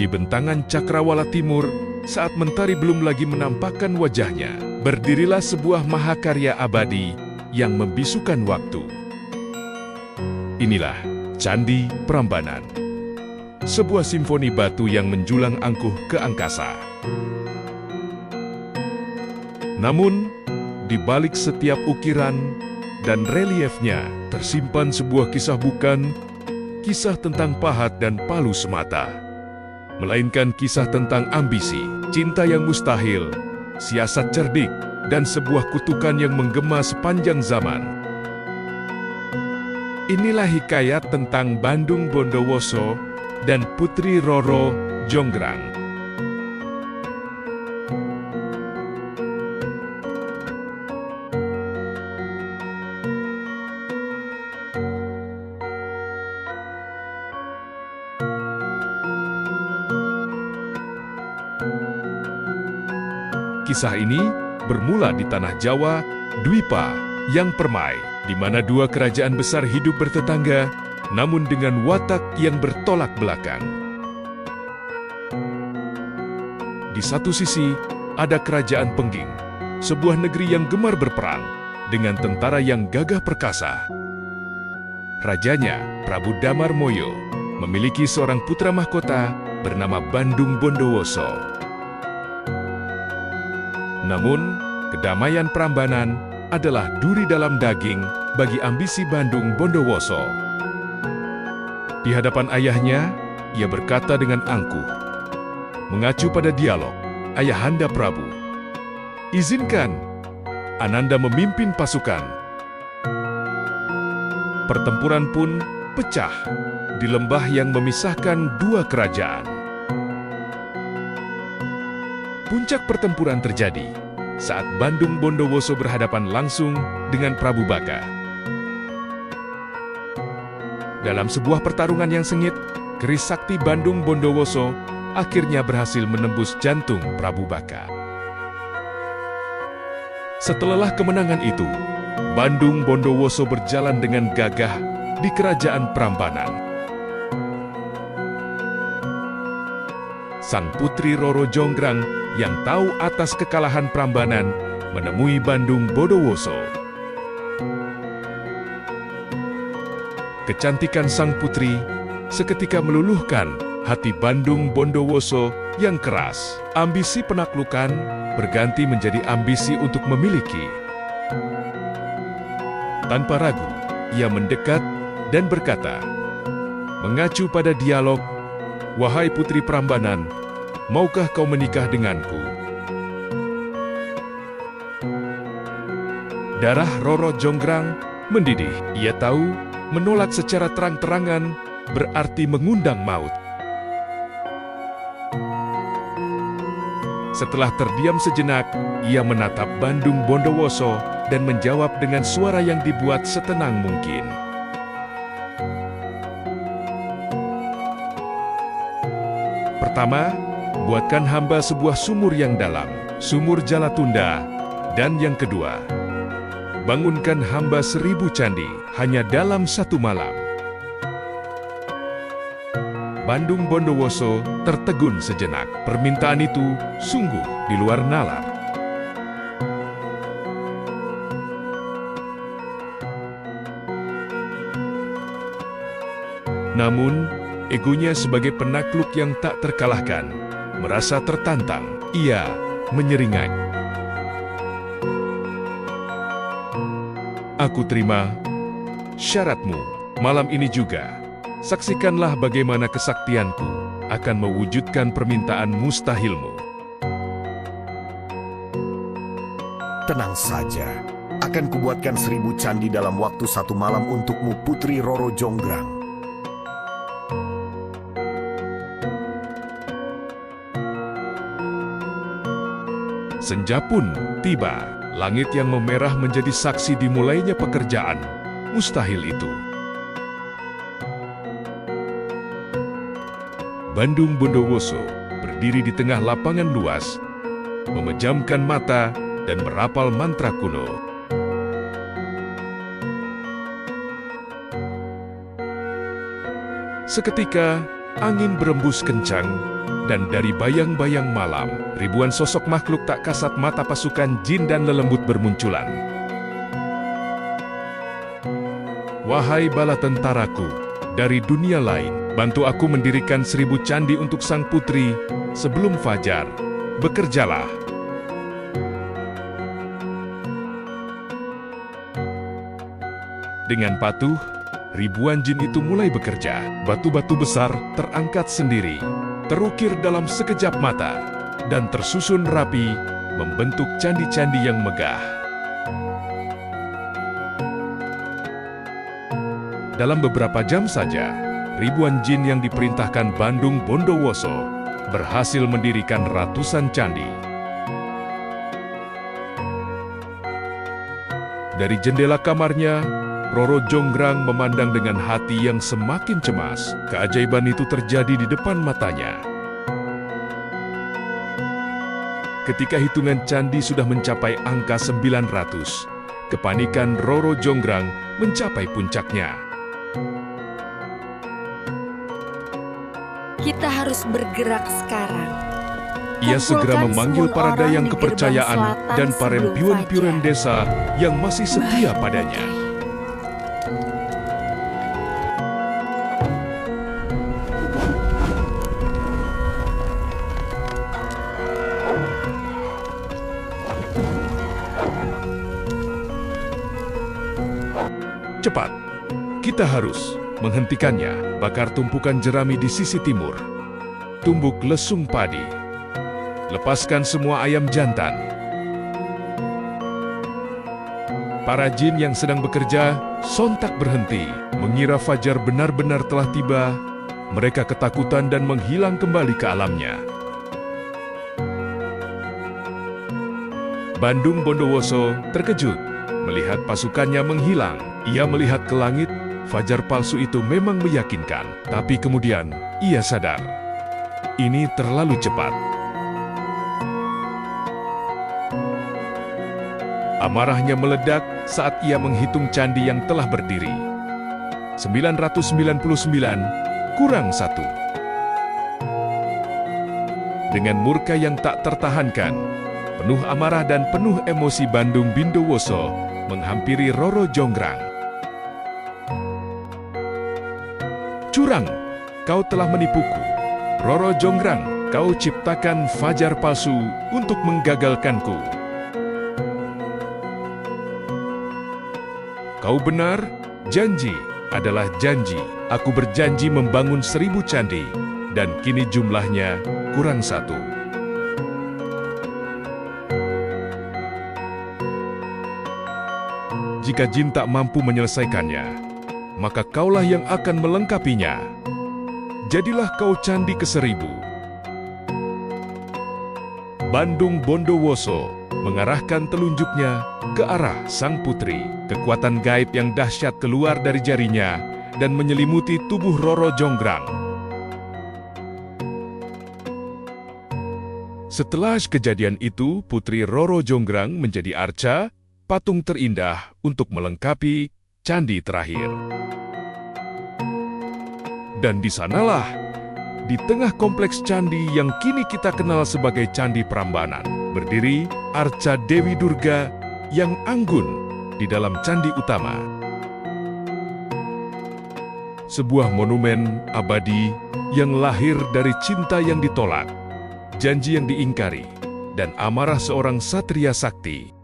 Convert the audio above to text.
Di bentangan Cakrawala Timur, saat mentari belum lagi menampakkan wajahnya, berdirilah sebuah mahakarya abadi yang membisukan waktu. Inilah Candi Prambanan, sebuah simfoni batu yang menjulang angkuh ke angkasa. Namun, di balik setiap ukiran dan reliefnya tersimpan sebuah kisah, bukan kisah tentang pahat dan palu semata, melainkan kisah tentang ambisi, cinta yang mustahil, siasat cerdik, dan sebuah kutukan yang menggema sepanjang zaman. Inilah hikayat tentang Bandung Bondowoso dan Putri Roro Jonggrang. Kisah ini bermula di tanah Jawa, Dwipa, yang permai, di mana dua kerajaan besar hidup bertetangga, namun dengan watak yang bertolak belakang. Di satu sisi, ada kerajaan Pengging, sebuah negeri yang gemar berperang, dengan tentara yang gagah perkasa. Rajanya, Prabu Damarmoyo, memiliki seorang putra mahkota bernama Bandung Bondowoso. Namun, kedamaian Prambanan adalah duri dalam daging bagi ambisi Bandung Bondowoso. Di hadapan ayahnya, ia berkata dengan angkuh, mengacu pada dialog, "Ayahanda Prabu, izinkan Ananda memimpin pasukan." Pertempuran pun pecah di lembah yang memisahkan dua kerajaan. Puncak pertempuran terjadi saat Bandung Bondowoso berhadapan langsung dengan Prabu Baka. Dalam sebuah pertarungan yang sengit, keris sakti Bandung Bondowoso akhirnya berhasil menembus jantung Prabu Baka. Setelah kemenangan itu, Bandung Bondowoso berjalan dengan gagah di kerajaan Prambanan. Sang putri Roro Jonggrang yang tahu atas kekalahan Prambanan menemui Bandung Bondowoso. Kecantikan sang putri seketika meluluhkan hati Bandung Bondowoso yang keras. Ambisi penaklukan berganti menjadi ambisi untuk memiliki. Tanpa ragu, ia mendekat dan berkata, mengacu pada dialog, "Wahai putri Prambanan, maukah kau menikah denganku?" Darah Roro Jonggrang mendidih. Ia tahu menolak secara terang-terangan berarti mengundang maut. Setelah terdiam sejenak, ia menatap Bandung Bondowoso dan menjawab dengan suara yang dibuat setenang mungkin. Pertama, buatkan hamba sebuah sumur yang dalam, sumur Jalatunda. Dan yang kedua, bangunkan hamba 1000 candi hanya dalam 1 malam. Bandung Bondowoso tertegun sejenak. Permintaan itu sungguh di luar nalar. Namun, egonya sebagai penakluk yang tak terkalahkan, merasa tertantang. Ia menyeringai. "Aku terima syaratmu. Malam ini juga, saksikanlah bagaimana kesaktianku akan mewujudkan permintaan mustahilmu." Tenang saja, akan kubuatkan 1000 candi dalam waktu 1 malam untukmu, Putri Roro Jonggrang. Senja pun tiba. Langit yang memerah menjadi saksi dimulainya pekerjaan mustahil itu. Bandung Bondowoso berdiri di tengah lapangan luas, memejamkan mata dan merapal mantra kuno. Seketika, angin berembus kencang, Dan dari bayang-bayang malam, ribuan sosok makhluk tak kasat mata pasukan jin dan lelembut bermunculan. Wahai bala tentaraku, dari dunia lain, bantu aku mendirikan 1000 candi untuk sang putri sebelum fajar. Bekerjalah. Dengan patuh, ribuan jin itu mulai bekerja. Batu-batu besar terangkat sendiri, terukir dalam sekejap mata, dan tersusun rapi, membentuk candi-candi yang megah. Dalam beberapa jam saja, ribuan jin yang diperintahkan Bandung Bondowoso berhasil mendirikan ratusan candi. Dari jendela kamarnya, Roro Jonggrang memandang dengan hati yang semakin cemas. Keajaiban itu terjadi di depan matanya. Ketika hitungan candi sudah mencapai angka 900, kepanikan Roro Jonggrang mencapai puncaknya. Kita harus bergerak sekarang. Ia segera Kumpulkan memanggil semua para orang dayang di gerbang kepercayaan selatan dan para sebelum pion-pion fajar. desa yang masih setia padanya. Cepat, kita harus menghentikannya. Bakar tumpukan jerami di sisi timur. Tumbuk lesung padi. Lepaskan semua ayam jantan. Para jin yang sedang bekerja sontak berhenti. Mengira fajar benar-benar telah tiba, mereka ketakutan dan menghilang kembali ke alamnya. Bandung Bondowoso terkejut melihat pasukannya menghilang. Ia melihat ke langit, fajar palsu itu memang meyakinkan. Tapi kemudian, ia sadar. Ini terlalu cepat. Amarahnya meledak saat ia menghitung candi yang telah berdiri. 999 kurang 1. Dengan murka yang tak tertahankan, penuh amarah dan penuh emosi Bandung Bondowoso menghampiri Roro Jonggrang. Curang, kau telah menipuku. Roro Jonggrang, kau ciptakan fajar palsu untuk menggagalkanku. Kau benar, janji adalah janji. Aku berjanji membangun 1000 candi, dan kini jumlahnya kurang 1. Jika jin tak mampu menyelesaikannya, maka kaulah yang akan melengkapinya. Jadilah kau candi ke-1000. Bandung Bondowoso mengarahkan telunjuknya ke arah sang putri. Kekuatan gaib yang dahsyat keluar dari jarinya dan menyelimuti tubuh Roro Jonggrang. Setelah kejadian itu, Putri Roro Jonggrang menjadi arca, patung terindah untuk melengkapi candi terakhir. Dan di sanalah, di tengah kompleks candi yang kini kita kenal sebagai Candi Prambanan, berdiri arca Dewi Durga yang anggun di dalam candi utama. Sebuah monumen abadi yang lahir dari cinta yang ditolak, janji yang diingkari, dan amarah seorang satria sakti.